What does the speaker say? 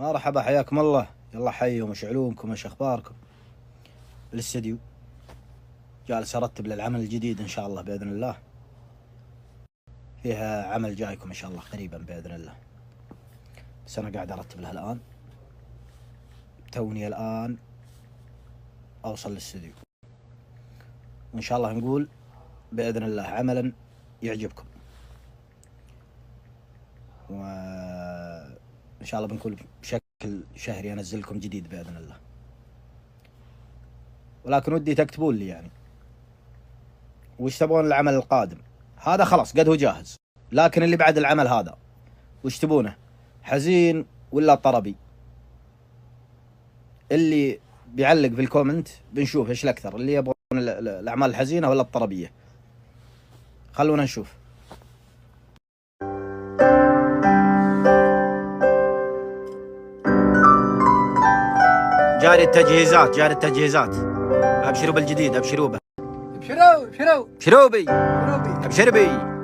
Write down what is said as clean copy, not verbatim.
مرحبا، حياكم الله. يلا حيهم، وش علومكم، وش اخباركم؟ الاستديو جالس ارتب للعمل الجديد ان شاء الله باذن الله. فيها عمل جايكم ان شاء الله قريبا باذن الله، بس انا قاعد ارتب لها الان. توني الان اوصل للاستديو، وان شاء الله نقول باذن الله عملا يعجبكم، وان شاء الله بنكون بشكل شهري انزل لكم جديد باذن الله. ولكن ودي تكتبون لي يعني وش تبغون العمل القادم. هذا خلاص قد هو جاهز، لكن اللي بعد العمل هذا وش تبونه؟ حزين ولا طربي؟ اللي بيعلق في الكومنت بنشوف ايش الاكثر، اللي يبغون الاعمال الحزينه ولا الطربيه. خلونا نشوف. جاري التجهيزات. ابشروا بالجديد، ابشروا به. ابشروا ابشروا بي. ابشر بي.